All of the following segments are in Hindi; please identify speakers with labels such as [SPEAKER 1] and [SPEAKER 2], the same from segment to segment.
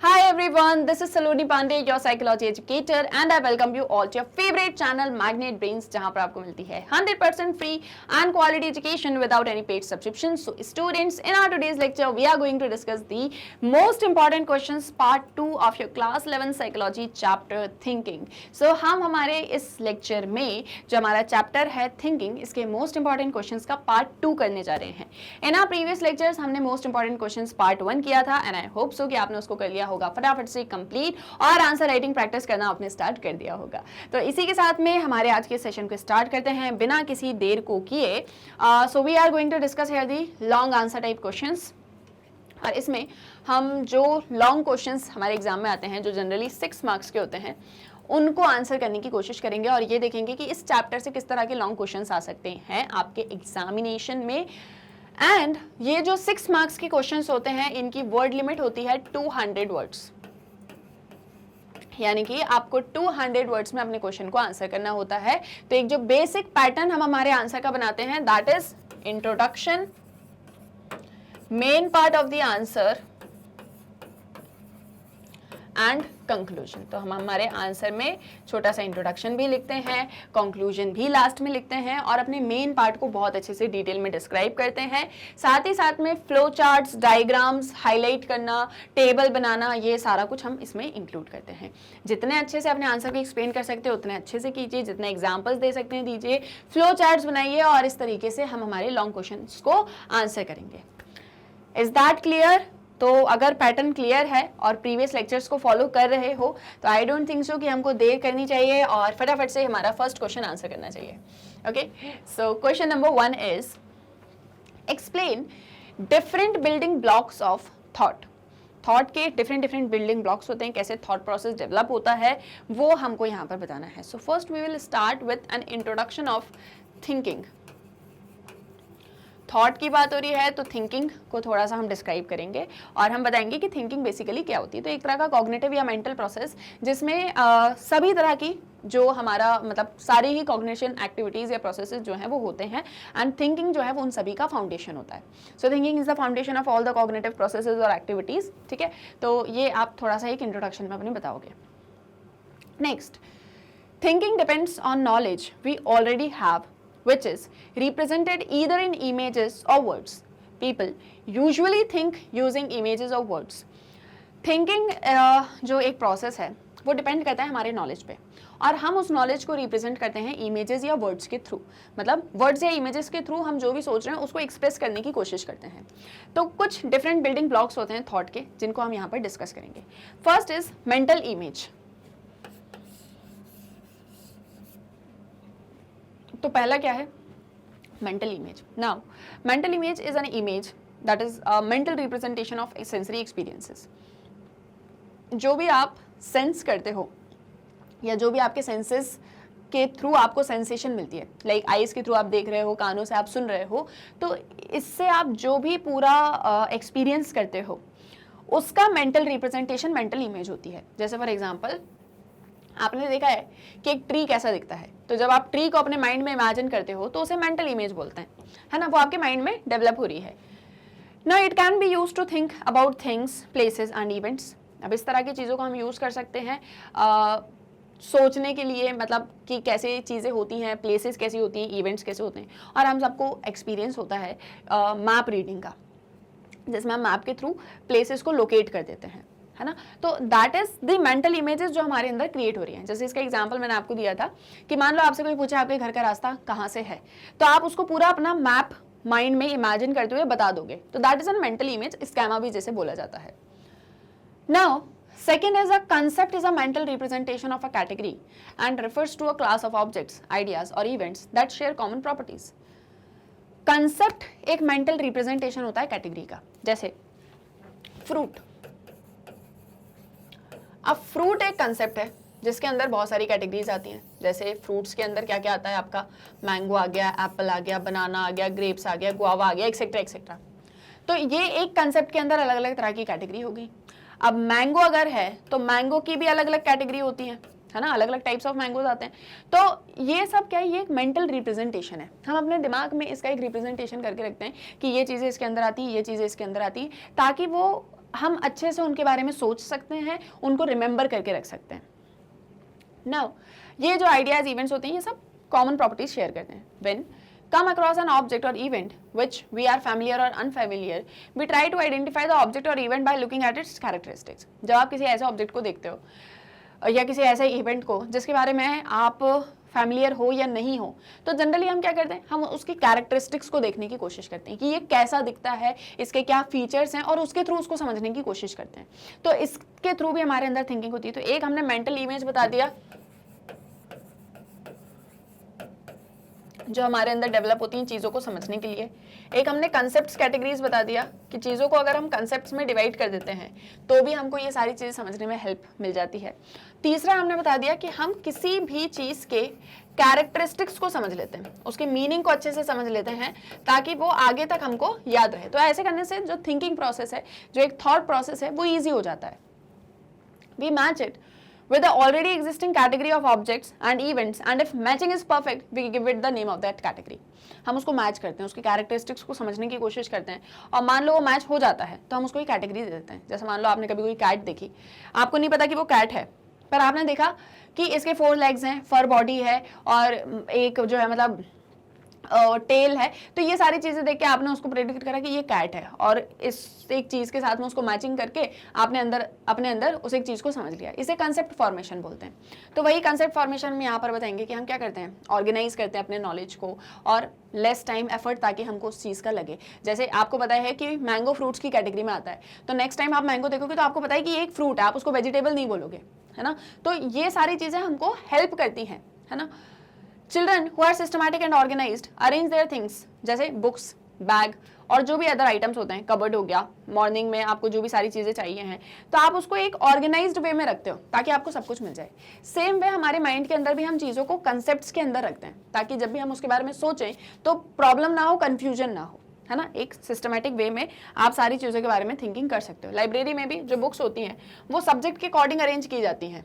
[SPEAKER 1] Hi everyone, this is Saloni Pandey, your psychology educator, and I welcome you all to your favorite channel Magnet Brains, जहां पर आपको मिलती है 100% free and quality education without any paid subscription. So students, in our today's lecture, we are going to discuss the most important questions, part 2 of your class 11 psychology chapter thinking. So हम हमारे इस lecture में जो हमारा chapter है thinking, इसके most important questions का part 2 करने जा रहे हैं. In our previous lectures हमने most important questions part 1 किया था, and I hope so कि आपने उसको कर लिया होगा फटाफट से कंप्लीट और आंसर राइटिंग प्रैक्टिस करना आपने स्टार्ट कर दिया होगा. तो इसी के साथ में हमारे आज के सेशन को स्टार्ट करते हैं बिना किसी देर को किए. So we are going to discuss here the long answer type questions. और इसमें हम जो लॉन्ग क्वेश्चंस हमारे एग्जाम में आते हैं जो जनरली 6 मार्क्स के होते हैं उनको आंसर करने की कोशिश करेंगे और ये देखेंगे कि इस चैप्टर से किस तरह के लॉन्ग क्वेश्चंस आ सकते हैं आपके एग्जामिनेशन में. एंड ये जो 6 मार्क्स के क्वेश्चंस होते हैं इनकी वर्ड लिमिट होती है 200 वर्ड्स, यानी कि आपको 200 वर्ड्स में अपने क्वेश्चन को आंसर करना होता है. तो एक जो बेसिक पैटर्न हम हमारे आंसर का बनाते हैं that is introduction, main part of the answer and conclusion. तो हम हमारे आंसर में छोटा सा इंट्रोडक्शन भी लिखते हैं, कंक्लूजन भी लास्ट में लिखते हैं और अपने मेन पार्ट को बहुत अच्छे से डिटेल में डिस्क्राइब करते हैं. साथ ही साथ में फ्लो चार्ट्स, डायग्राम्स, हाईलाइट करना, टेबल बनाना, ये सारा कुछ हम इसमें इंक्लूड करते हैं. जितने अच्छे से अपने आंसर को एक्सप्लेन कर सकते हैं उतने अच्छे से कीजिए, जितने एग्जाम्पल्स दे सकते हैं दीजिए, फ्लो चार्ट्स बनाइए और इस तरीके से हम हमारे लॉन्ग क्वेश्चन को आंसर करेंगे. Is that clear? तो अगर पैटर्न क्लियर है और प्रीवियस लेक्चर्स को फॉलो कर रहे हो तो आई डोंट थिंक सो कि हमको देर करनी चाहिए और फटाफट से हमारा फर्स्ट क्वेश्चन आंसर करना चाहिए. Okay, so question number 1 is explain different building blocks of thought. Thought के डिफरेंट बिल्डिंग ब्लॉक्स होते हैं, कैसे थॉट प्रोसेस डेवलप होता है वो हमको यहाँ पर बताना है. So first we will start with an introduction of thinking. Thought की बात हो रही है तो थिंकिंग को थोड़ा सा हम डिस्क्राइब करेंगे और हम बताएंगे कि थिंकिंग बेसिकली क्या होती है. तो एक तरह का कॉग्निटिव या मेंटल प्रोसेस जिसमें सभी तरह की जो हमारा मतलब सारी ही कॉग्निशन एक्टिविटीज़ या प्रोसेसेस जो हैं वो होते हैं एंड थिंकिंग जो है वो उन सभी का फाउंडेशन होता है. सो thinking is the foundation of all the cognitive processes और एक्टिविटीज़. ठीक है, तो ये आप थोड़ा सा एक इंट्रोडक्शन में अपने बताओगे. Next, thinking depends on knowledge we already have which is represented either in images or words. People usually think using images or words. Thinking जो एक प्रोसेस है वो डिपेंड करता है हमारे नॉलेज पे और हम उस नॉलेज को रिप्रेजेंट करते हैं इमेजेस या वर्ड्स के थ्रू. मतलब वर्ड्स या इमेजेस के थ्रू हम जो भी सोच रहे हैं उसको एक्सप्रेस करने की कोशिश करते हैं. तो कुछ डिफरेंट बिल्डिंग ब्लॉक्स होते हैं थॉट के जिनको हम यहाँ पर डिस्कस करेंगे. First is mental image. तो पहला क्या है? Mental image. Now mental image is an image that is a mental representation of sensory experiences. जो भी आप सेंस करते हो या जो भी आपके सेंसेस के थ्रू आपको सेंसेशन मिलती है, लाइक आईज के थ्रू आप देख रहे हो, कानों से आप सुन रहे हो, तो इससे आप जो भी पूरा एक्सपीरियंस करते हो उसका मेंटल रिप्रेजेंटेशन मेंटल इमेज होती है. जैसे फॉर एग्जाम्पल आपने देखा है कि एक ट्री कैसा दिखता है, तो जब आप ट्री को अपने माइंड में इमेजिन करते हो तो उसे मेंटल इमेज बोलते हैं, है ना. वो आपके माइंड में डेवलप हो रही है. Now it can be used to think about things, places and events. अब इस तरह की चीज़ों को हम यूज़ कर सकते हैं सोचने के लिए, मतलब कि कैसे चीज़ें होती हैं, प्लेसेस कैसी होती हैं, इवेंट्स कैसे होते हैं. और हम सबको एक्सपीरियंस होता है मैप रीडिंग का, जिसमें हम मैप के थ्रू प्लेसेस को लोकेट कर देते हैं, है ना. तो that is the mental images जो हमारे अंदर क्रिएट हो रही हैं. जैसे इसका एग्जांपल मैंने आपको दिया था कि मान लो आपसे कोई पूछे आपके घर का रास्ता कहाँ से है, तो आप उसको पूरा अपना मैप माइंड में इमेजिन करते हुए बता दोगे. तो that is an mental image, schema भी जैसे बोला जाता है. Now second is a concept is a mental representation of a category and refers to a class of objects, ideas और events that share common properties. Concept एक मेंटल रिप्रेजेंटेशन होता है कैटेगरी का. जैसे फ्रूट. अब फ्रूट एक कंसेप्ट है जिसके अंदर बहुत सारी कैटेगरीज आती हैं. जैसे फ्रूट्स के अंदर क्या क्या आता है आपका, मैंगो आ गया, एप्पल आ गया, बनाना आ गया, ग्रेप्स आ गया, गुआवा आ गया, एक्सेट्रा एक्सेट्रा. तो ये एक कंसेप्ट के अंदर अलग अलग तरह की कैटेगरी होगी. अब मैंगो अगर है तो मैंगो की भी अलग अलग कैटेगरी होती है ना, अलग अलग टाइप्स ऑफ मैंगोज आते हैं. तो ये सब क्या है, ये एक मेंटल रिप्रेजेंटेशन है. हम अपने दिमाग में इसका एक रिप्रेजेंटेशन करके रखते हैं कि ये चीज़ें इसके अंदर आती है, ये चीज़ें इसके अंदर आती है, ताकि वो हम अच्छे से उनके बारे में सोच सकते हैं, उनको रिमेंबर करके रख सकते हैं। नाउ ये जो आइडियाज इवेंट्स होते हैं ये सब कॉमन प्रॉपर्टीज शेयर करते हैं। When come across an object or event which we are familiar or unfamiliar, we try to identify the object or event by looking at its characteristics। जब आप किसी ऐसे ऑब्जेक्ट को देखते हो या किसी ऐसे इवेंट को जिसके बारे में आप फैमिलियर हो या नहीं हो, तो जनरली हम क्या करते हैं, हम उसकी कैरेक्टरिस्टिक्स को देखने की कोशिश करते हैं कि ये कैसा दिखता है, इसके क्या फीचर्स हैं, और उसके थ्रू उसको समझने की कोशिश करते हैं। तो इसके थ्रू भी हमारे अंदर थिंकिंग होती है। तो एक हमने मेंटल इमेज बता दिया जो हमारे अंदर डेवलप होती हैं चीज़ों को समझने के लिए। एक हमने कंसेप्ट्स कैटेगरीज बता दिया कि चीज़ों को अगर हम कंसेप्ट्स में डिवाइड कर देते हैं तो भी हमको ये सारी चीज़ें समझने में हेल्प मिल जाती है। तीसरा हमने बता दिया कि हम किसी भी चीज़ के कैरेक्टरिस्टिक्स को समझ लेते हैं, उसके मीनिंग को अच्छे से समझ लेते हैं ताकि वो आगे तक हमको याद रहे। तो ऐसे करने से जो थिंकिंग प्रोसेस है, जो एक थॉट प्रोसेस है, वो ईजी हो जाता है। We match it with the already existing category of objects and events, and if matching is perfect, we give it the name of that category। हम उसको मैच करते हैं, उसकी कैरेक्टरिस्टिक्स को समझने की कोशिश करते हैं, और मान लो वो मैच हो जाता है तो हम उसको एक कैटेगरी दे देते हैं। जैसे मान लो आपने कभी कोई कैट देखी, आपको नहीं पता कि वो कैट है, पर आपने देखा कि इसके 4 लेग्स हैं, फर बॉडी है, और एक जो है मतलब टेल है। तो ये सारी चीज़ें देख के आपने उसको प्रेडिक्ट करा कि ये कैट है, और इस एक चीज़ के साथ में उसको मैचिंग करके आपने अपने अंदर उस एक चीज़ को समझ लिया। इसे कंसेप्ट फॉर्मेशन बोलते हैं। तो वही कंसेप्ट फॉर्मेशन में यहाँ पर बताएंगे कि हम क्या करते हैं, ऑर्गेनाइज करते हैं अपने नॉलेज को, और लेस टाइम एफर्ट ताकि हमको उस चीज़ का लगे। जैसे आपको पता है कि मैंगो फ्रूट्स की कैटेगरी में आता है, तो नेक्स्ट टाइम आप मैंगो देखोगे तो आपको पता है कि ये एक फ्रूट है, आप उसको वेजिटेबल नहीं बोलोगे, है ना। तो ये सारी चीज़ें हमको हेल्प करती हैं, है ना। Children who are systematic and organized arrange their things, जैसे बुक्स, बैग और जो भी अदर आइटम्स होते हैं, कबर्ड हो गया, मॉर्निंग में आपको जो भी सारी चीज़ें चाहिए हैं, तो आप उसको एक ऑर्गेनाइज्ड वे में रखते हो ताकि आपको सब कुछ मिल जाए। सेम वे हमारे माइंड के अंदर भी हम चीज़ों को कंसेप्ट्स के अंदर रखते हैं ताकि जब भी हम उसके बारे में सोचें तो प्रॉब्लम ना हो, कन्फ्यूजन ना हो, है ना। एक सिस्टमेटिक वे में आप सारी चीज़ों के बारे में थिंकिंग कर सकते हो। लाइब्रेरी में भी जो बुक्स होती हैं वो सब्जेक्ट के अकॉर्डिंग अरेंज की जाती हैं,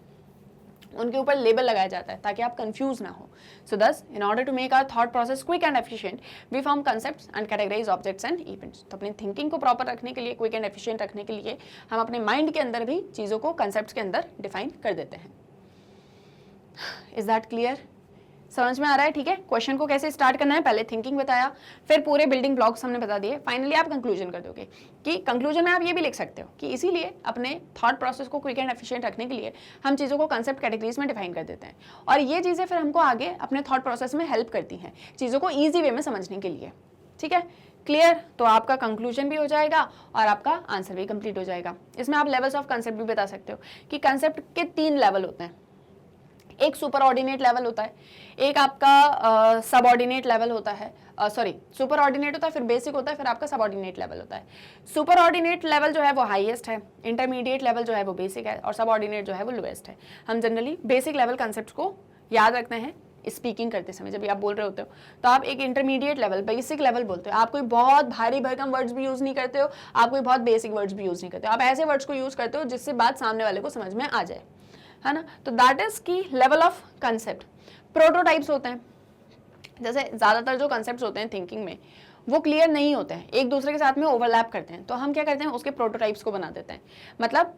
[SPEAKER 1] उनके ऊपर लेबल लगाया जाता है ताकि आप कंफ्यूज ना हो। So thus in order to make our thought process quick and efficient, we form concepts and categorize objects and events. तो अपनी थिंकिंग को प्रॉपर रखने के लिए, क्विक एंड एफिशिएंट रखने के लिए, हम अपने माइंड के अंदर भी चीज़ों को कंसेप्ट्स के अंदर डिफाइन कर देते हैं। Is that clear? समझ में आ रहा है? ठीक है। क्वेश्चन को कैसे स्टार्ट करना है, पहले थिंकिंग बताया, फिर पूरे बिल्डिंग ब्लॉक्स हमने बता दिए, फाइनली आप कंक्लूजन कर दोगे। कि कंक्लूजन में आप ये भी लिख सकते हो कि इसीलिए अपने थॉट प्रोसेस को क्विक एंड एफिशिएंट रखने के लिए हम चीज़ों को कंसेप्ट कैटेगरीज में डिफाइन कर देते हैं, और ये चीज़ें फिर हमको आगे अपने थॉट प्रोसेस में हेल्प करती हैं चीज़ों को ईजी वे में समझने के लिए। ठीक है, क्लियर? तो आपका कंक्लूजन भी हो जाएगा और आपका आंसर भी कंप्लीट हो जाएगा। इसमें आप लेवल्स ऑफ कंसेप्ट भी बता सकते हो कि कंसेप्ट के 3 लेवल होते हैं। एक सुपर ऑर्डिनेट लेवल होता है, एक आपका सब ऑर्डिनेट लेवल होता है, सुपर ऑर्डिनेट होता है, फिर बेसिक होता है, फिर आपका सब ऑर्डिनेट लेवल होता है। सुपर ऑर्डिनेट लेवल जो है वो हाईएस्ट है, इंटरमीडिएट लेवल जो है वो बेसिक है, और सब ऑर्डिनेट जो है वो लोएस्ट है। हम जनरली बेसिक लेवल कंसेप्ट को याद रखते हैं स्पीकिंग करते समय। जब भी आप बोल रहे होते हो तो आप एक इंटरमीडिएट लेवल, बेसिक लेवल बोलते हो। आप कोई बहुत भारी भरकम वर्ड्स भी यूज़ नहीं करते हो, आप कोई बहुत बेसिक वर्ड्स भी यूज़ नहीं करते हो, आप ऐसे वर्ड्स को यूज़ करते हो जिससे बात सामने वाले को समझ में आ जाए, है ना। तो दैट इज की लेवल ऑफ कंसेप्ट। प्रोटोटाइप्स होते हैं, जैसे ज़्यादातर जो कंसेप्ट्स होते हैं थिंकिंग में वो क्लियर नहीं होते हैं, एक दूसरे के साथ में ओवरलैप करते हैं, तो हम क्या करते हैं उसके प्रोटोटाइप्स को बना देते हैं। मतलब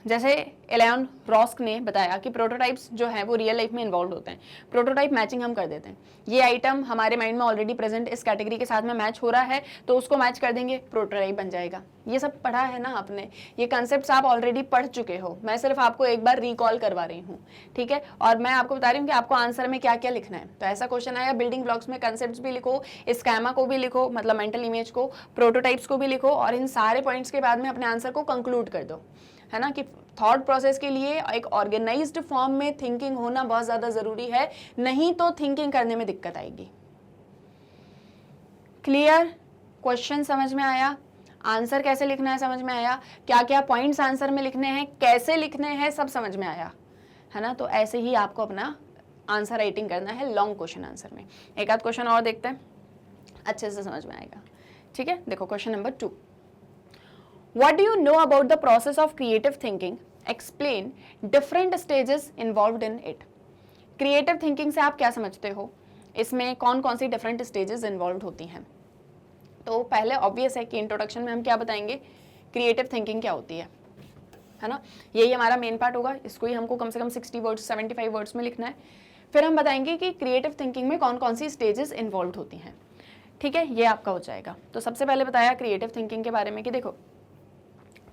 [SPEAKER 1] जैसे एलियन रॉस्क ने बताया कि प्रोटोटाइप्स जो है वो रियल लाइफ में इन्वॉल्व होते हैं। प्रोटोटाइप मैचिंग हम कर देते हैं, ये आइटम हमारे माइंड में ऑलरेडी प्रेजेंट इस कैटेगरी के साथ में मैच हो रहा है तो उसको मैच कर देंगे, प्रोटोटाइप बन जाएगा। ये सब पढ़ा है ना आपने, ये कंसेप्ट्स आप ऑलरेडी पढ़ चुके हो, मैं सिर्फ आपको एक बार रिकॉल करवा रही हूँ, ठीक है। और मैं आपको बता रही हूँ कि आपको आंसर में क्या क्या लिखना है। तो ऐसा क्वेश्चन आया, बिल्डिंग ब्लॉक्स में कंसेप्ट्स भी लिखो, स्कैमा को भी लिखो, मतलब मेंटल इमेज को, प्रोटोटाइप्स को भी लिखो, और इन सारे पॉइंट्स के बाद में अपने आंसर को कंक्लूड कर दो, है ना। कि थॉट प्रोसेस के लिए एक ऑर्गेनाइज्ड फॉर्म में थिंकिंग होना बहुत ज़्यादा ज़रूरी है, नहीं तो थिंकिंग करने में दिक्कत आएगी। क्लियर? क्वेश्चन समझ में आया, आंसर कैसे लिखना है समझ में आया, क्या क्या पॉइंट्स आंसर में लिखने हैं, कैसे लिखने हैं, सब समझ में आया, है ना। तो ऐसे ही आपको अपना आंसर राइटिंग करना है लॉन्ग क्वेश्चन आंसर में। एक आध क्वेश्चन और देखते हैं, अच्छे से समझ में आएगा। ठीक है, देखो question number 2। What do you know about the process of creative thinking? Explain different stages involved in it. Creative thinking से आप क्या समझते हो, इसमें कौन कौन सी डिफरेंट स्टेजेस इन्वॉल्व होती हैं। तो पहले ऑब्वियस है कि इंट्रोडक्शन में हम क्या बताएंगे, क्रिएटिव थिंकिंग क्या होती है ना। यही हमारा मेन पार्ट होगा, इसको ही हमको कम से कम 60 वर्ड्स 75 वर्ड्स में लिखना है। फिर हम बताएंगे कि क्रिएटिव थिंकिंग में कौन कौन सी स्टेजेस इन्वॉल्व होती हैं, ठीक है, ये आपका हो जाएगा। तो सबसे पहले बताया क्रिएटिव थिंकिंग के बारे में कि देखो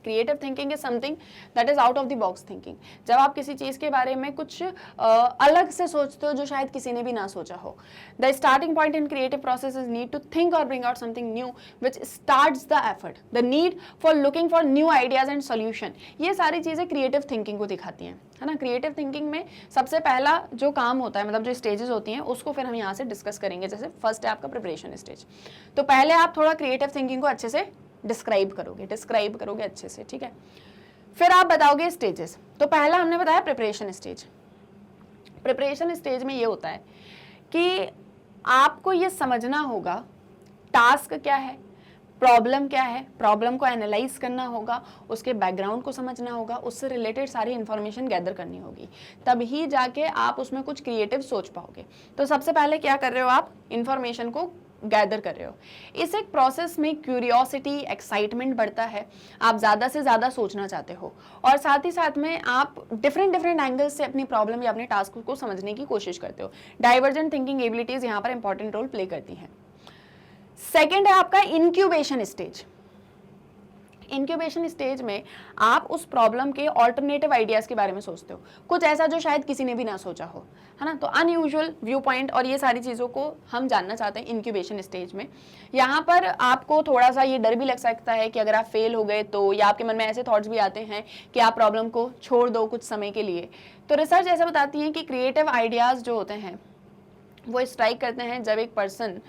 [SPEAKER 1] creative thinking is something that is out of the box thinking. जब आप किसी चीज़ के बारे में कुछ अलग से सोचते हो जो शायद किसी ने भी ना सोचा हो। The starting point in creative process is need to think और bring out something new which starts the effort, the need for looking for new ideas and solution. ये सारी चीज़ें क्रिएटिव थिंकिंग को दिखाती हैं, है ना। क्रिएटिव थिंकिंग में सबसे पहला जो काम होता है, मतलब जो स्टेजेस होती हैं, उसको फिर हम यहाँ से डिस्कस करेंगे। जैसे फर्स्ट है आपका प्रिपरेशन स्टेज। तो पहले आप थोड़ा क्रिएटिव थिंकिंग को अच्छे से डिस्क्राइब करोगे अच्छे से, ठीक है। फिर आप बताओगे स्टेजेस। तो पहला हमने बताया प्रिपरेशन स्टेज। प्रिपरेशन स्टेज में ये होता है कि आपको ये समझना होगा टास्क क्या है, प्रॉब्लम क्या है, प्रॉब्लम को एनालाइज करना होगा, उसके बैकग्राउंड को समझना होगा, उससे रिलेटेड सारी इन्फॉर्मेशन गैदर करनी होगी, तभी जाके आप उसमें कुछ क्रिएटिव सोच पाओगे। तो सबसे पहले क्या कर रहे हो, आप इन्फॉर्मेशन को गैदर कर रहे हो। इस एक प्रोसेस में क्यूरियोसिटी, एक्साइटमेंट बढ़ता है, आप ज़्यादा से ज़्यादा सोचना चाहते हो, और साथ ही साथ में आप डिफरेंट एंगल्स से अपनी प्रॉब्लम या अपने टास्क को समझने की कोशिश करते हो। डाइवर्जेंट थिंकिंग एबिलिटीज़ यहाँ पर इंपॉर्टेंट रोल प्ले करती हैं। सेकेंड है आपका इंक्यूबेशन स्टेज। इंक्यूबेशन स्टेज में आप उस प्रॉब्लम के ऑल्टरनेटिव आइडियाज़ के बारे में सोचते हो, कुछ ऐसा जो शायद किसी ने भी ना सोचा हो, है ना। तो अनयूजुअल व्यू पॉइंट और ये सारी चीज़ों को हम जानना चाहते हैं इंक्यूबेशन स्टेज में। यहाँ पर आपको थोड़ा सा ये डर भी लग सकता है कि अगर आप फेल हो गए तो, या आपके मन में ऐसे थॉट्स भी आते हैं कि आप प्रॉब्लम को छोड़ दो कुछ समय के लिए। तो रिसर्च ऐसा बताती है कि क्रिएटिव आइडियाज़ जो होते हैं वो स्ट्राइक करते हैं जब एक person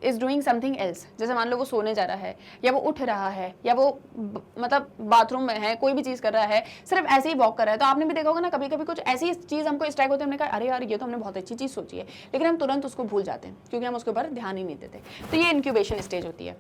[SPEAKER 1] is doing something else. जैसे मान लो वो सोने जा रहा है, या वो उठ रहा है, या वो मतलब बाथरूम में है, कोई भी चीज़ कर रहा है, सिर्फ ऐसे ही वॉक कर रहा है। तो आपने भी देखा होगा ना, कभी कभी कुछ ऐसी चीज़ हमको स्ट्राइक होती है, हमने कहा अरे यार ये तो हमने बहुत अच्छी चीज़ सोची है, लेकिन हम तुरंत उसको भूल जाते हैं क्योंकि हम उसके ऊपर ध्यान ही नहीं देते। तो ये इंक्यूबेशन स्टेज होती है।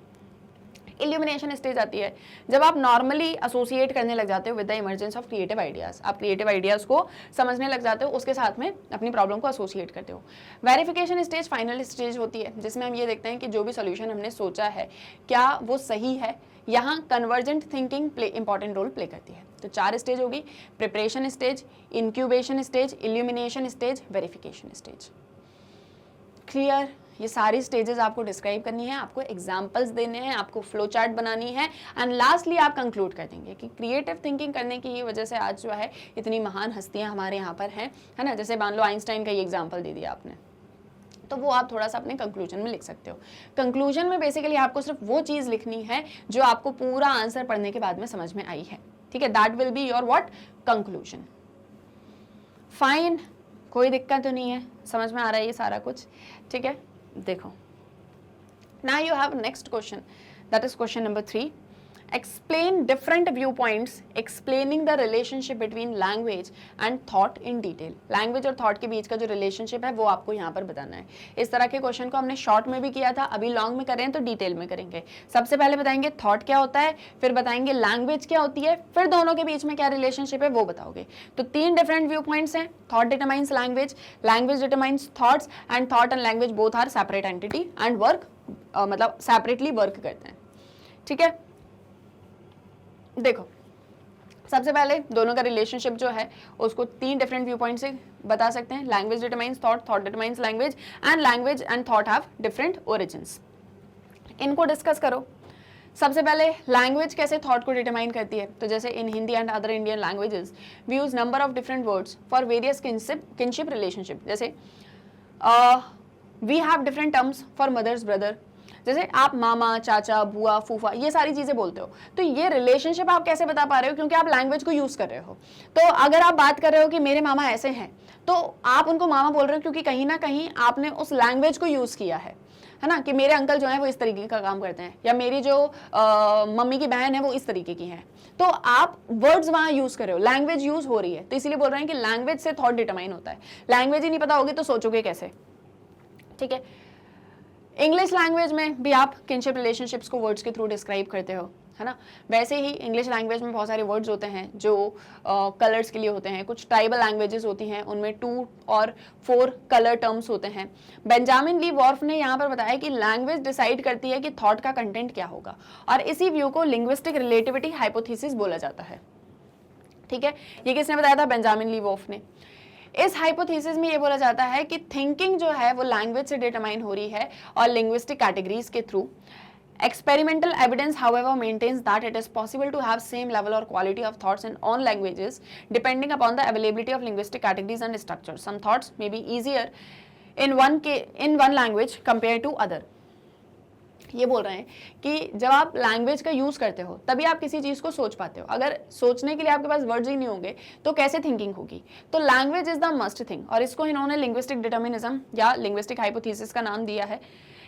[SPEAKER 1] इल्यूमिनेशन स्टेज आती है जब आप नॉर्मली एसोसिएट करने लग जाते हो with the emergence of creative ideas. आप क्रिएटिव आइडियाज़ को समझने लग जाते हो, उसके साथ में अपनी प्रॉब्लम को एसोसिएट करते हो। वेरिफिकेशन स्टेज फाइनल स्टेज होती है जिसमें हम ये देखते हैं कि जो भी सोल्यूशन हमने सोचा है क्या वो सही है। यहाँ convergent thinking important role play करती है। तो 4 स्टेज होगी, preparation stage, incubation stage, illumination stage, verification stage. Clear? ये सारी स्टेजेस आपको डिस्क्राइब करनी है, आपको एग्जाम्पल्स देने हैं, आपको फ्लो चार्ट बनानी है, एंड लास्टली आप कंक्लूड कर देंगे कि क्रिएटिव थिंकिंग करने की ही वजह से आज जो है इतनी महान हस्तियां हमारे यहाँ पर हैं, है ना। जैसे मान लो आइंस्टाइन का ये एग्जाम्पल दे दिया आपने, तो वो आप थोड़ा सा अपने कंक्लूजन में लिख सकते हो। कंक्लूजन में बेसिकली आपको सिर्फ वो चीज़ लिखनी है जो आपको पूरा आंसर पढ़ने के बाद में समझ में आई है, ठीक है। That will be your what conclusion. Fine, कोई दिक्कत तो नहीं है, समझ में आ रहा है ये सारा कुछ, ठीक है। देखो, now you have next question, that is question number 3. Explain different viewpoints explaining the relationship between language and thought in detail. Language और thought के बीच का जो relationship है वो आपको यहाँ पर बताना है। इस तरह के क्वेश्चन को हमने शॉर्ट में भी किया था, अभी लॉन्ग में कर रहे हैं तो डिटेल में करेंगे। सबसे पहले बताएंगे थॉट क्या होता है, फिर बताएंगे लैंग्वेज क्या होती है, फिर दोनों के बीच में क्या रिलेशनशिप है वो बताओगे। तो 3 डिफरेंट व्यू पॉइंट्स हैं, thought determines language, language determines thoughts, and thought and language both are separate entity and work मतलब सेपरेटली वर्क करते हैं, ठीक है। देखो, सबसे पहले दोनों का रिलेशनशिप जो है उसको 3 डिफरेंट व्यू पॉइंट से बता सकते हैं। Language determines thought, thought determines language, and language and thought have different origins. इनको डिस्कस करो। सबसे पहले लैंग्वेज कैसे थॉट को डिटरमाइन करती है। तो जैसे in Hindi and other Indian languages we use number of different words for various kinship relationship. जैसे we have different terms for mothers brother, जैसे आप मामा, चाचा, बुआ, फूफा ये सारी चीज़ें बोलते हो। तो ये रिलेशनशिप आप कैसे बता पा रहे हो, क्योंकि आप लैंग्वेज को यूज़ कर रहे हो। तो अगर आप बात कर रहे हो कि मेरे मामा ऐसे हैं, तो आप उनको मामा बोल रहे हो क्योंकि कहीं ना कहीं आपने उस लैंग्वेज को यूज़ किया है ना, कि मेरे अंकल जो है वो इस तरीके का काम करते हैं, या मेरी जो मम्मी की बहन है वो इस तरीके की है। तो आप वर्ड्स वहाँ यूज़ कर रहे हो, लैंग्वेज यूज़ हो रही है। तो इसीलिए बोल रहे हैं कि लैंग्वेज से थॉट डिटरमाइन होता है। लैंग्वेज ही नहीं पता होगी तो सोचोगे कैसे, ठीक है। इंग्लिश लैंग्वेज में भी आप किनशिप रिलेशनशिप्स को वर्ड्स के थ्रू डिस्क्राइब करते हो, है ना। वैसे ही इंग्लिश लैंग्वेज में बहुत सारे वर्ड्स होते हैं जो कलर्स के लिए होते हैं। कुछ ट्राइबल लैंग्वेजेस होती हैं, उनमें 2 और 4 कलर टर्म्स होते हैं। बेंजामिन ली वॉर्फ ने यहाँ पर बताया कि लैंग्वेज डिसाइड करती है कि थॉट का कंटेंट क्या होगा, और इसी व्यू को लिंग्विस्टिक रिलेटिविटी हाइपोथेसिस बोला जाता है। ठीक है, ये किसने बताया था? बेंजामिन ली वॉर्फ ने। इस हाइपोथेसिस में ये बोला जाता है कि थिंकिंग जो है वो लैंग्वेज से डिटरमाइन हो रही है और लिंग्विस्टिक कैटेगरीज के through. Experimental evidence, however, maintains that it is possible to have same level or quality of thoughts in all languages, depending upon the availability of linguistic categories and structures. Some thoughts may be easier in one language compared to other. ये बोल रहे हैं कि जब आप लैंग्वेज का यूज करते हो तभी आप किसी चीज को सोच पाते हो। अगर सोचने के लिए आपके पास वर्ड्स ही नहीं होंगे तो कैसे थिंकिंग होगी? तो language is the must thing, और इसको इन्होंने लिंग्विस्टिक डिटर्मिनिज्म या लिंग्विस्टिक हाइपोथेसिस का नाम दिया है।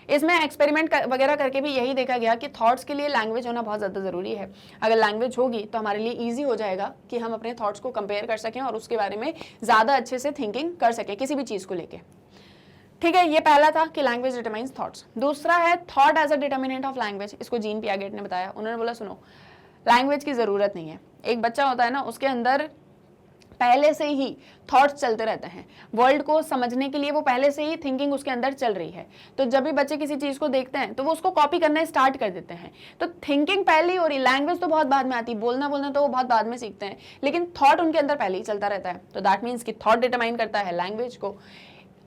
[SPEAKER 1] इसमें एक्सपेरिमेंट वगैरह करके भी यही देखा गया कि थॉट्स के लिए लैंग्वेज होना बहुत ज़्यादा ज़रूरी है। अगर लैंग्वेज होगी तो हमारे लिए ईजी हो जाएगा कि हम अपने थॉट्स को कंपेयर कर सकें और उसके बारे में ज़्यादा अच्छे से थिंकिंग कर सकें किसी भी चीज़ को लेके। ठीक है, ये पहला था कि लैंग्वेज डिटरमाइंस थॉट्स। दूसरा है thought as a determinant of language. इसको जीन पियागेट ने बताया। उन्होंने बोला सुनो, लैंग्वेज की ज़रूरत नहीं है। एक बच्चा होता है ना, उसके अंदर पहले से ही थॉट्स चलते रहते हैं। वर्ल्ड को समझने के लिए वो पहले से ही थिंकिंग उसके अंदर चल रही है। तो जब भी बच्चे किसी चीज़ को देखते हैं तो वो उसको कॉपी करना स्टार्ट कर देते हैं। तो थिंकिंग पहले ही हो रही, लैंग्वेज तो बहुत बाद में आती है, बोलना तो वो बहुत बाद में सीखते हैं, लेकिन थॉट उनके अंदर पहले ही चलता रहता है। तो दैट मीन्स कि थॉट डिटरमाइन करता है लैंग्वेज को।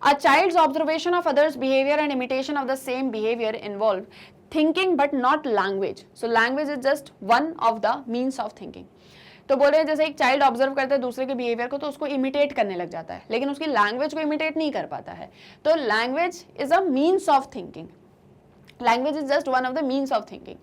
[SPEAKER 1] A child's observation of others' behavior and imitation of the same behavior involve thinking but not language. So language is just one of the means of thinking. तो बोल रहे हैं जैसे एक चाइल्ड ऑब्जर्व करता है दूसरे के बिहेवियर को तो उसको इमिटेट करने लग जाता है, लेकिन उसकी लैंग्वेज को इमिटेट नहीं कर पाता है। तो language is a means of thinking. Language is just one of the means of thinking.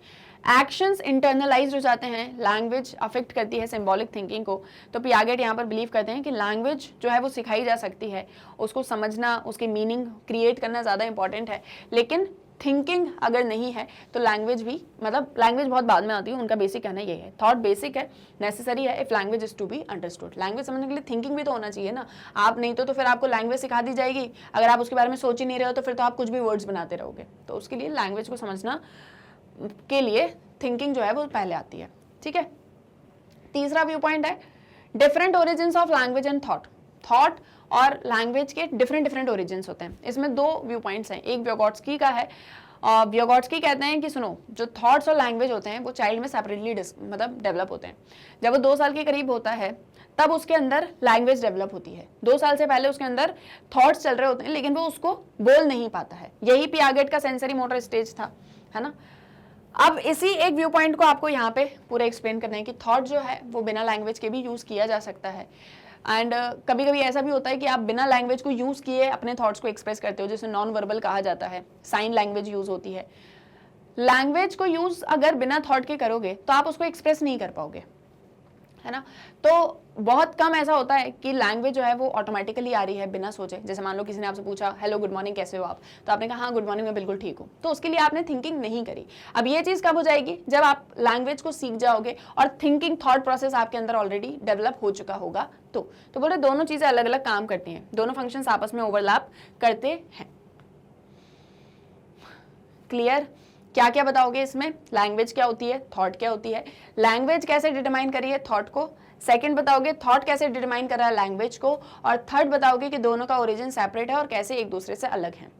[SPEAKER 1] Actions internalize हो जाते हैं, लैंग्वेज अफेक्ट करती है सिंबॉलिक थिंकिंग को। तो पियागेट यहाँ पर बिलीव करते हैं कि लैंग्वेज जो है वो सिखाई जा सकती है, उसको समझना, उसकी मीनिंग क्रिएट करना ज़्यादा इंपॉर्टेंट है, लेकिन थिंकिंग अगर नहीं है तो लैंग्वेज भी, मतलब लैंग्वेज बहुत बाद में आती है। उनका बेसिक कहना ये है, थॉट बेसिक है, नेसेसरी है if language is to be understood. Language समझने के लिए थिंकिंग भी तो होना चाहिए ना। आप नहीं तो फिर आपको लैंग्वेज सिखा दी जाएगी, अगर आप उसके बारे में सोच ही नहीं रहे हो तो फिर तो आप कुछ भी वर्ड्स बनाते रहोगे। तो उसके लिए लैंग्वेज को समझना के लिए थिंकिंग जो है वो पहले आती है। ठीक है, तीसरा व्यू पॉइंट है different origins of language and thought. Thought और लैंग्वेज के डिफरेंट ओरिजिन्स होते हैं। इसमें 2 व्यू पॉइंट्स हैं। एक व्योगोट्स्की का है, व्योगोट्स्की कहते हैं कि सुनो, जो थॉट्स और लैंग्वेज होते हैं वो चाइल्ड में सेपरेटली मतलब डेवलप होते हैं। जब वो 2 साल के करीब होता है तब उसके अंदर लैंग्वेज डेवलप होती है। 2 साल से पहले उसके अंदर थॉट्स चल रहे होते हैं लेकिन वो उसको बोल नहीं पाता है। यही पियागेट का सेंसरी मोटर स्टेज था, है ना। अब इसी एक व्यू पॉइंट को आपको यहाँ पे पूरा एक्सप्लेन करना है कि थॉट जो है वो बिना लैंग्वेज के भी यूज़ किया जा सकता है। एंड कभी कभी ऐसा भी होता है कि आप बिना लैंग्वेज को यूज़ किए अपने थॉट्स को एक्सप्रेस करते हो, जिसे नॉन वर्बल कहा जाता है। साइन लैंग्वेज यूज़ होती है। लैंग्वेज को यूज़ अगर बिना थॉट के करोगे तो आप उसको एक्सप्रेस नहीं कर पाओगे, है ना। तो बहुत कम ऐसा होता है कि लैंग्वेज जो है वो ऑटोमेटिकली आ रही है बिना सोचे। जैसे मान लो किसी ने आपसे पूछा हेलो गुड मॉर्निंग कैसे हो आप, तो आपने कहा हाँ गुड मॉर्निंग मैं बिल्कुल ठीक हूँ, तो उसके लिए आपने थिंकिंग नहीं करी। अब ये चीज़ कब हो जाएगी? जब आप लैंग्वेज को सीख जाओगे और थिंकिंग थॉट प्रोसेस आपके अंदर ऑलरेडी डेवलप हो चुका होगा। तो बोले दोनों चीज़ें अलग अलग काम करती हैं, दोनों फंक्शंस आपस में ओवरलैप करते हैं। क्लियर? क्या क्या बताओगे इसमें? लैंग्वेज क्या होती है, थॉट क्या होती है, लैंग्वेज कैसे डिटरमाइन करी है थॉट को, सेकंड बताओगे थॉट कैसे डिटरमाइन कर रहा है लैंग्वेज को, और थर्ड बताओगे कि दोनों का ओरिजिन सेपरेट है और कैसे एक दूसरे से अलग है।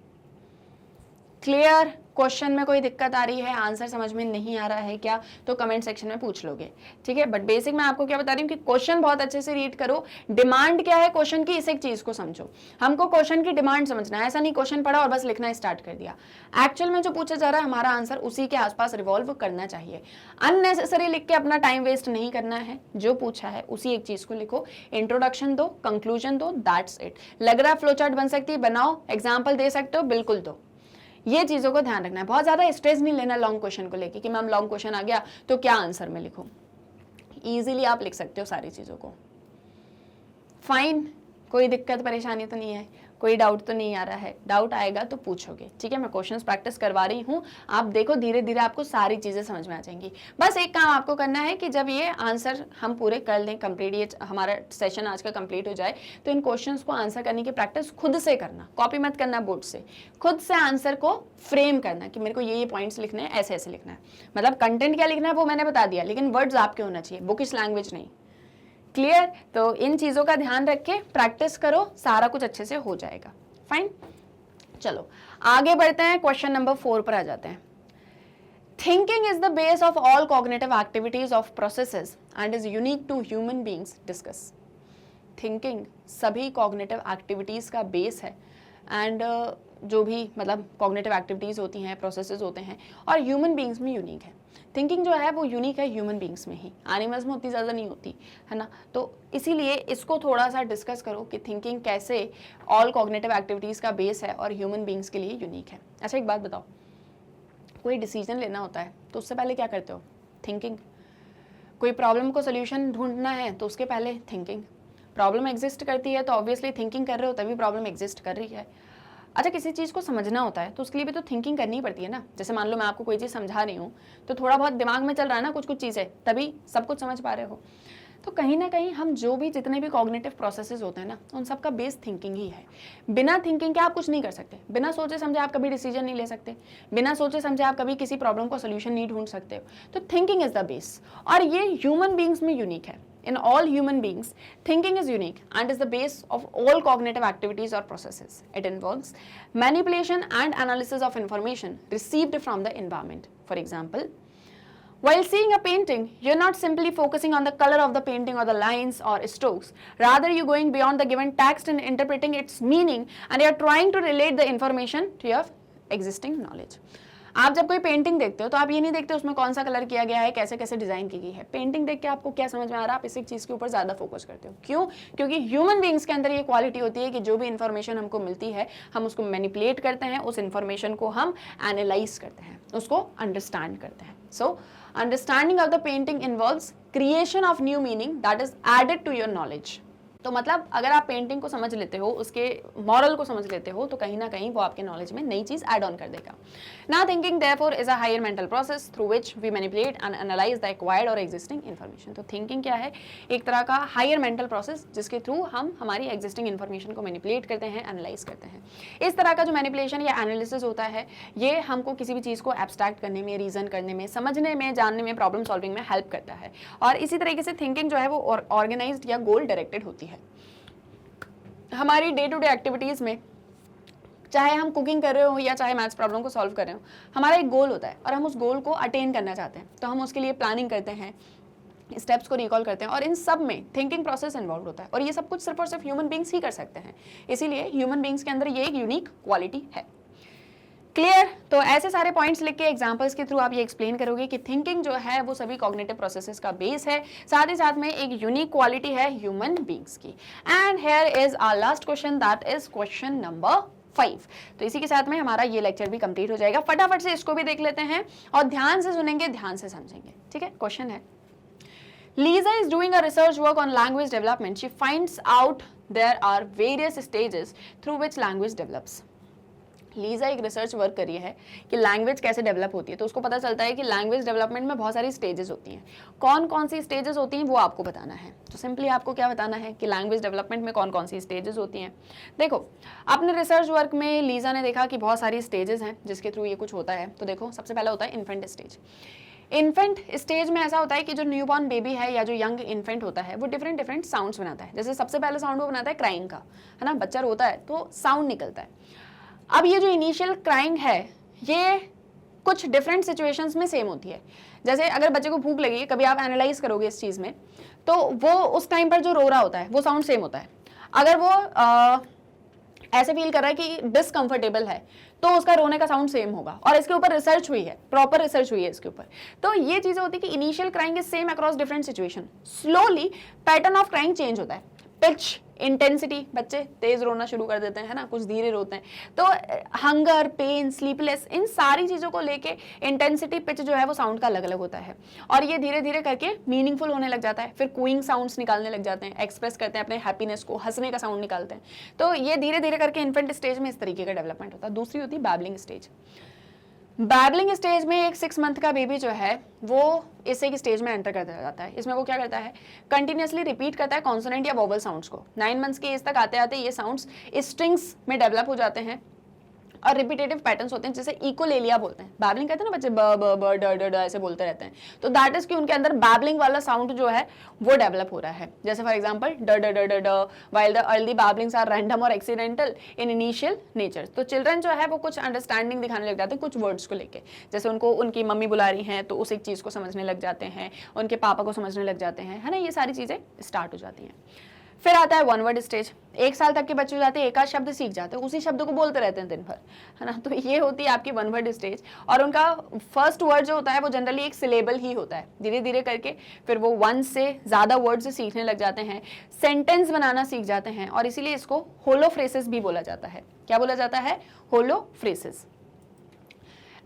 [SPEAKER 1] क्लियर? क्वेश्चन में कोई दिक्कत आ रही है, आंसर समझ में नहीं आ रहा है क्या, तो कमेंट सेक्शन में पूछ लोगे, ठीक है। बट बेसिक मैं आपको क्या बता रही हूँ कि क्वेश्चन बहुत अच्छे से रीड करो। डिमांड क्या है क्वेश्चन की, इस एक चीज को समझो। हमको क्वेश्चन की डिमांड समझना है, ऐसा नहीं क्वेश्चन पढ़ा और बस लिखना स्टार्ट कर दिया। एक्चुअल में जो पूछा जा रहा है हमारा आंसर उसी के आसपास रिवॉल्व करना चाहिए। अननेसेसरी लिख के अपना टाइम वेस्ट नहीं करना है। जो पूछा है उसी एक चीज को लिखो, इंट्रोडक्शन दो, कंक्लूजन दो, दैट्स इट। लग रहा है फ्लो चार्ट बन सकती है, बनाओ, एग्जाम्पल दे सकते हो, बिल्कुल दो। ये चीजों को ध्यान रखना है, बहुत ज्यादा स्ट्रेस नहीं लेना लॉन्ग क्वेश्चन को लेके कि मैम लॉन्ग क्वेश्चन आ गया तो क्या आंसर में लिखूं। इजीली आप लिख सकते हो सारी चीजों को। फाइन, कोई दिक्कत परेशानी तो नहीं है। कोई डाउट तो नहीं आ रहा है? डाउट आएगा तो पूछोगे, ठीक है? मैं क्वेश्चंस प्रैक्टिस करवा रही हूँ, आप देखो धीरे धीरे आपको सारी चीज़ें समझ में आ जाएंगी। बस एक काम आपको करना है कि जब ये आंसर हम पूरे कर लें, कंप्लीट ये हमारा सेशन आज का कंप्लीट हो जाए, तो इन क्वेश्चंस को आंसर करने की प्रैक्टिस खुद से करना, कॉपी मत करना बोर्ड से, खुद से आंसर को फ्रेम करना कि मेरे को ये पॉइंट्स लिखने हैं, ऐसे ऐसे लिखना है। मतलब कंटेंट क्या लिखना है वो मैंने बता दिया, लेकिन वर्ड्स आपके होना चाहिए, बुकिश लैंग्वेज नहीं। क्लियर? तो इन चीज़ों का ध्यान रख के प्रैक्टिस करो, सारा कुछ अच्छे से हो जाएगा। फाइन, चलो आगे बढ़ते हैं, क्वेश्चन नंबर 4 पर आ जाते हैं। Thinking is the base of all cognitive activities of processes and is unique to human beings. Discuss. Thinking सभी कॉग्निटिव एक्टिविटीज का बेस है एंड जो भी मतलब कॉग्निटिव एक्टिविटीज होती हैं, प्रोसेसेस होते हैं, और ह्यूमन बींग्स में यूनिक है। थिंकिंग जो है वो यूनिक है ह्यूमन बींग्स में ही, एनिमल्स में उतनी ज़्यादा नहीं होती है ना। तो इसीलिए इसको थोड़ा सा डिस्कस करो कि थिंकिंग कैसे ऑल कॉग्निटिव एक्टिविटीज़ का बेस है और ह्यूमन बींग्स के लिए यूनिक है। अच्छा एक बात बताओ, कोई डिसीजन लेना होता है तो उससे पहले क्या करते हो? थिंकिंग। कोई प्रॉब्लम को सोल्यूशन ढूंढना है तो उसके पहले थिंकिंग। प्रॉब्लम एग्जिस्ट करती है तो ऑब्वियसली थिंकिंग कर रहे हो तभी प्रॉब्लम एग्जिस्ट कर रही है। अच्छा किसी चीज़ को समझना होता है तो उसके लिए भी तो थिंकिंग करनी पड़ती है ना। जैसे मान लो मैं आपको कोई चीज़ समझा रही हूँ तो थोड़ा बहुत दिमाग में चल रहा है ना कुछ कुछ चीज़ें, तभी सब कुछ समझ पा रहे हो। तो कहीं ना कहीं हम जो भी जितने भी कॉग्निटिव प्रोसेसेस होते हैं ना, उन सब का बेस थिंकिंग ही है। बिना थिंकिंग के आप कुछ नहीं कर सकते, बिना सोचे समझे आप कभी डिसीजन नहीं ले सकते, बिना सोचे समझे आप कभी किसी प्रॉब्लम को सोल्यूशन नहीं ढूंढ सकते हो। तो थिंकिंग इज द बेस, और ये ह्यूमन बींग्स में यूनिक है। In all human beings, thinking is unique and is the base of all cognitive activities or processes. It involves manipulation and analysis of information received from the environment. For example, while seeing a painting, you're not simply focusing on the color of the painting or the lines or strokes. Rather, you're going beyond the given text and interpreting its meaning, and you're trying to relate the information to your existing knowledge. आप जब कोई पेंटिंग देखते हो तो आप ये नहीं देखते उसमें कौन सा कलर किया गया है, कैसे कैसे डिजाइन की गई है। पेंटिंग देख के आपको क्या समझ में आ रहा है, आप इसी चीज के ऊपर ज्यादा फोकस करते हो। क्यों? क्योंकि ह्यूमन बींग्स के अंदर ये क्वालिटी होती है कि जो भी इंफॉर्मेशन हमको मिलती है हम उसको मैनिपुलेट करते हैं, उस इंफॉर्मेशन को हम एनालाइज करते हैं, उसको अंडरस्टैंड करते हैं। So understanding of the painting involves creation of new meaning that is added to your knowledge. तो मतलब अगर आप पेंटिंग को समझ लेते हो, उसके मॉरल को समझ लेते हो, तो कहीं ना कहीं वो आपके नॉलेज में नई चीज ऐड ऑन कर देगा। Now thinking therefore is a higher mental process through which we manipulate and analyze the acquired और एग्जिस्टिंग इन्फॉर्मेशन। तो थिंकिंग क्या है? एक तरह का हायर मेंटल प्रोसेस जिसके थ्रू हम हमारी एग्जिस्टिंग इन्फॉर्मेशन को मैनिपुलेट करते हैं, एनालाइज करते हैं। इस तरह का जो मैनिपुलेशन या एनालिसिस होता है ये हमको किसी भी चीज़ को एब्स्ट्रैक्ट करने में, रीजन करने में, समझने में, जानने में, प्रॉब्लम सॉल्विंग में हेल्प करता है। और इसी तरीके से थिंकिंग जो है वो ऑर्गेनाइज्ड या गोल डायरेक्टेड होती है। हमारी डे टू डे एक्टिविटीज़ में, चाहे हम कुकिंग कर रहे हो या चाहे मैथ्स प्रॉब्लम को सॉल्व कर रहे हो, हमारा एक गोल होता है और हम उस गोल को अटेन करना चाहते हैं। तो हम उसके लिए प्लानिंग करते हैं, स्टेप्स को रिकॉल करते हैं, और इन सब में थिंकिंग प्रोसेस इन्वॉल्व होता है। और ये सब कुछ सिर्फ और सिर्फ ह्यूमन बींग्स ही कर सकते हैं, इसीलिए ह्यूमन बींग्स के अंदर ये एक यूनिक क्वालिटी है। क्लियर? तो ऐसे सारे पॉइंट्स लिख के एग्जांपल्स के थ्रू आप ये एक्सप्लेन करोगे कि थिंकिंग जो है वो सभी कॉग्निटिव प्रोसेसेस का बेस है, साथ ही साथ में एक यूनिक क्वालिटी है ह्यूमन बींग्स की। And here is our last question, that is question number 5। तो इसी के साथ में हमारा ये लेक्चर भी कंप्लीट हो जाएगा। फटाफट से इसको भी देख लेते हैं और ध्यान से सुनेंगे, ध्यान से समझेंगे। ठीक है? क्वेश्चन है, Lisa is doing a research work on language development. She finds out there are various stages through which language develops. Lisa एक रिसर्च वर्क करी है कि लैंग्वेज कैसे डेवलप होती है। तो उसको पता चलता है कि लैंग्वेज डेवलपमेंट में बहुत सारी स्टेजेस होती हैं। कौन कौन सी स्टेजेस होती हैं वो आपको बताना है। तो सिंपली आपको क्या बताना है कि लैंग्वेज डेवलपमेंट में कौन कौन सी स्टेजेस होती हैं। देखो, अपने रिसर्च वर्क में लीजा ने देखा कि बहुत सारी स्टेजेस हैं जिसके थ्रू ये कुछ होता है। तो देखो, सबसे पहला होता है इन्फेंट स्टेज। इन्फेंट स्टेज में ऐसा होता है कि जो न्यूबॉर्न बेबी है या जो यंग इन्फेंट होता है वो डिफरेंट डिफरेंट साउंड्स बनाता है। जैसे सबसे पहले साउंड वो बनाता है क्राइंग का, है ना। बच्चा रोता है तो साउंड निकलता है। अब ये जो इनिशियल क्राइंग है ये कुछ डिफरेंट सिचुएशंस में सेम होती है। जैसे अगर बच्चे को भूख लगी, कभी आप एनालाइज करोगे इस चीज़ में, तो वो उस टाइम पर जो रो रहा होता है वो साउंड सेम होता है। अगर वो ऐसे फील कर रहा है कि डिसकंफर्टेबल है तो उसका रोने का साउंड सेम होगा। और इसके ऊपर रिसर्च हुई है, प्रॉपर रिसर्च हुई है इसके ऊपर। तो ये चीज़ें होती है कि initial crying is same across different situation. Slowly pattern of crying change होता है, पिच, इंटेंसिटी, बच्चे तेज रोना शुरू कर देते हैं, है ना, कुछ धीरे रोते हैं। तो हंगर, पेन, स्लीपलेस, इन सारी चीज़ों को लेके इंटेंसिटी पिच जो है वो साउंड का अलग अलग होता है, और ये धीरे धीरे करके मीनिंगफुल होने लग जाता है। फिर कूइंग साउंड्स निकालने लग जाते हैं, एक्सप्रेस करते हैं अपने हैप्पीनेस को, हंसने का साउंड निकालते हैं। तो ये धीरे धीरे करके इन्फेंट स्टेज में इस तरीके का डेवलपमेंट होता है। दूसरी होती है बैबलिंग स्टेज। बैबलिंग स्टेज में एक 6 मंथ का बेबी जो है वो इसे की स्टेज में एंटर कर जाता है। इसमें वो क्या करता है, कंटिन्यूसली रिपीट करता है कॉन्सोनेंट या वोवल साउंड्स को। 9 मंथ्स की एज तक आते आते ये साउंड्स स्ट्रिंग्स में डेवलप हो जाते हैं और रिपीटेटिव पैटर्न्स होते हैं, जैसे इकोलेलिया बोलते हैं। बैबलिंग कहते हैं ना बच्चे, ब ब ब ड ड ड ऐसे बोलते रहते हैं। तो दैट इज कि उनके अंदर बैबलिंग वाला साउंड जो है वो डेवलप हो रहा है। जैसे फॉर एग्जांपल ड ड ड ड ड, while the early babblings are random और एक्सीडेंटल इन इनिशियल नेचर। तो चिल्ड्रन जो है वो कुछ अंडरस्टैंडिंग दिखाने लग जाते हैं कुछ वर्ड्स को लेके, जैसे उनको उनकी मम्मी बुला रही हैं तो उस एक चीज़ को समझने लग जाते हैं, उनके पापा को समझने लग जाते हैं, है ना, ये सारी चीज़ें स्टार्ट हो जाती हैं। फिर आता है 1 वर्ड स्टेज। 1 साल तक के बच्चे हो जाते हैं, एक आध शब्द सीख जाते हैं, उसी शब्द को बोलते रहते हैं दिन भर, है ना। तो ये होती है आपकी 1 वर्ड स्टेज, और उनका फर्स्ट वर्ड जो होता है वो जनरली एक सिलेबल ही होता है। धीरे धीरे करके फिर वो 1 से ज़्यादा वर्ड्स सीखने लग जाते हैं, सेंटेंस बनाना सीख जाते हैं, और इसीलिए इसको होलो फ्रेसेस भी बोला जाता है। क्या बोला जाता है? होलो फ्रेसेस।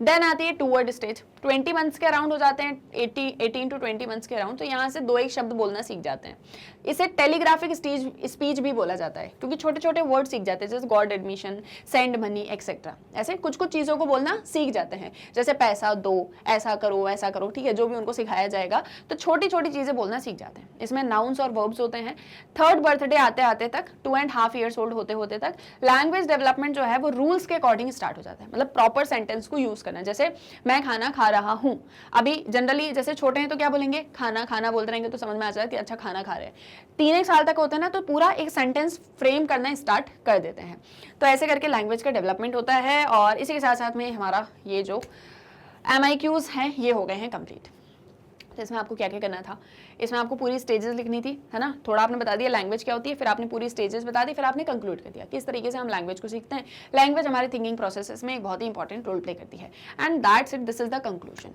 [SPEAKER 1] देन आती है 2 वर्ड स्टेज। 20 मंथ्स के अराउंड हो जाते हैं, 18 to 20 मंथ्स के अराउंड, तो यहाँ से 2 एक शब्द बोलना सीख जाते हैं। इसे टेलीग्राफिक स्पीच भी बोला जाता है, क्योंकि छोटे छोटे वर्ड सीख जाते हैं, जैसे God admission, send money etcetera. ऐसे कुछ कुछ चीज़ों को बोलना सीख जाते हैं, जैसे पैसा दो, ऐसा करो, ठीक है, जो भी उनको सिखाया जाएगा। तो छोटी छोटी चीज़ें बोलना सीख जाते हैं। इसमें नाउन्स और वर्ब्स होते हैं। 3rd बर्थडे आते आते तक, 2.5 years ओल्ड होते होते तक लैंग्वेज डेवलपमेंट जो है वो रूल्स के अकॉर्डिंग स्टार्ट हो जाता है। मतलब प्रॉपर सेंटेंस को यूज करना, जैसे मैं खाना खा रहा हूँ। अभी जनरली जैसे छोटे हैं तो क्या बोलेंगे, खाना खाना बोलते रहेंगे तो समझ में आ जाता है कि अच्छा खाना खा रहे हैं। 3 साल तक होते हैं ना तो पूरा एक सेंटेंस फ्रेम करना स्टार्ट कर देते हैं। तो ऐसे करके लैंग्वेज का डेवलपमेंट होता है, और इसी के साथ साथ में हमारा ये जो MIQs हैं ये हो गए हैं कंप्लीट। तो इसमें आपको क्या क्या करना था, इसमें आपको पूरी स्टेजेस लिखनी थी, है ना। थोड़ा आपने बता दिया लैंग्वेज क्या होती है, फिर आपने पूरी स्टेजेस बता दी, फिर आपने कंक्लूड कर दिया किस तरीके से हम लैंग्वेज को सीखते हैं। लैंग्वेज हमारे थिंकिंग प्रोसेस में एक बहुत ही इंपॉर्टेंट रोल प्ले करती है, and that's it, this is the conclusion.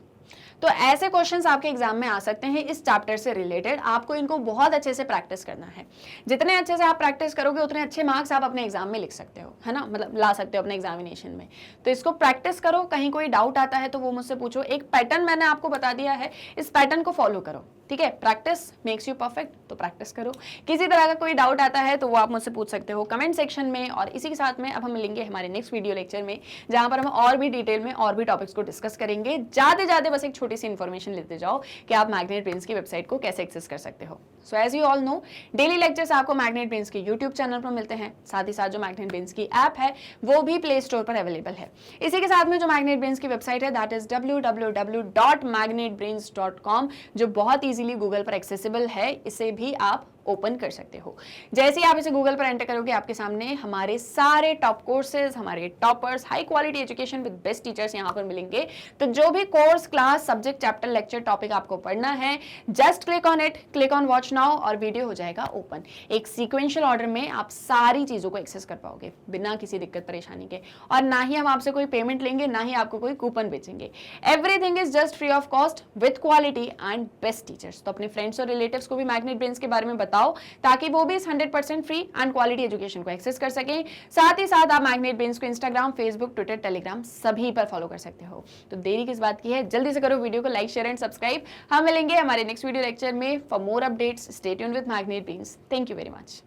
[SPEAKER 1] तो ऐसे क्वेश्चंस आपके एग्जाम में आ सकते हैं इस चैप्टर से रिलेटेड। आपको इनको बहुत अच्छे से प्रैक्टिस करना है। जितने अच्छे से आप प्रैक्टिस करोगे उतने अच्छे मार्क्स आप अपने एग्जाम में लिख सकते हो, है ना, मतलब ला सकते हो अपने एग्जामिनेशन में। तो इसको प्रैक्टिस करो, कहीं कोई डाउट आता है तो वो मुझसे पूछो। एक पैटर्न मैंने आपको बता दिया है, इस पैटर्न को फॉलो करो, ठीक है। प्रैक्टिस मेक्स यू परफेक्ट, तो प्रैक्टिस करो। किसी तरह का कोई डाउट आता है तो वो आप मुझसे पूछ सकते हो कमेंट सेक्शन में। और इसी के साथ में अब हम मिलेंगे हमारे नेक्स्ट वीडियो लेक्चर में, जहां पर हम और भी डिटेल में और भी टॉपिक्स को डिस्कस करेंगे। जाते बस एक छोटी सी इन्फॉर्मेशन लेते जाओ कि आप मैग्नेट ब्रेन्स की वेबसाइट को कैसे एक्सेस कर सकते हो। So as you all know, daily lectures आपको मैग्नेट ब्रेन्स के यूट्यूब चैनल पर मिलते हैं। साथ ही साथ जो मैग्नेट ब्रेन्स की ऐप है वो भी प्ले स्टोर पर अवेलेबल है। इसी के साथ में जो मैग्नेट ब्रेन्स की वेबसाइट है दैट इज www.magnetbrains.com, जो बहुत ईजिली गूगल पर एक्सेसिबल है। इसे भी आप ओपन कर सकते हो। जैसे ही आप इसे गूगल पर एंटर करोगे आपके सामने हमारे सारे टॉप कोर्सेज, हमारे toppers, high quality education with best teachers यहाँ पर मिलेंगे। तो जो भी course, class, subject, chapter, lecture, topic आपको पढ़ना है, just click on it, click on watch now, और वीडियो हो जाएगा ओपन। एक सीक्वेंशियल ऑर्डर में आप सारी चीजों को एक्सेस कर पाओगे बिना किसी दिक्कत परेशानी के। और ना ही हम आपसे कोई पेमेंट लेंगे, ना ही आपको कोई कूपन बेचेंगे। Everything is just free of cost with quality and best teachers. तो अपने फ्रेंड्स और रिलेटिव्स को भी मैग्नेट ब्रेन्स के बारे में बताओ, ताकि वो भी इस 100% फ्री एंड क्वालिटी एजुकेशन को एक्सेस कर सकें। साथ ही साथ आप मैग्नेट ब्रेन्स को इंस्टाग्राम, फेसबुक, ट्विटर, टेलीग्राम सभी पर फॉलो कर सकते हो। तो देरी किस बात की है, जल्दी से करो वीडियो को लाइक, शेयर एंड सब्सक्राइब। हम मिलेंगे हमारे नेक्स्ट वीडियो लेक्चर में for more updates. Stay tuned with magnet brains. Thank you very much.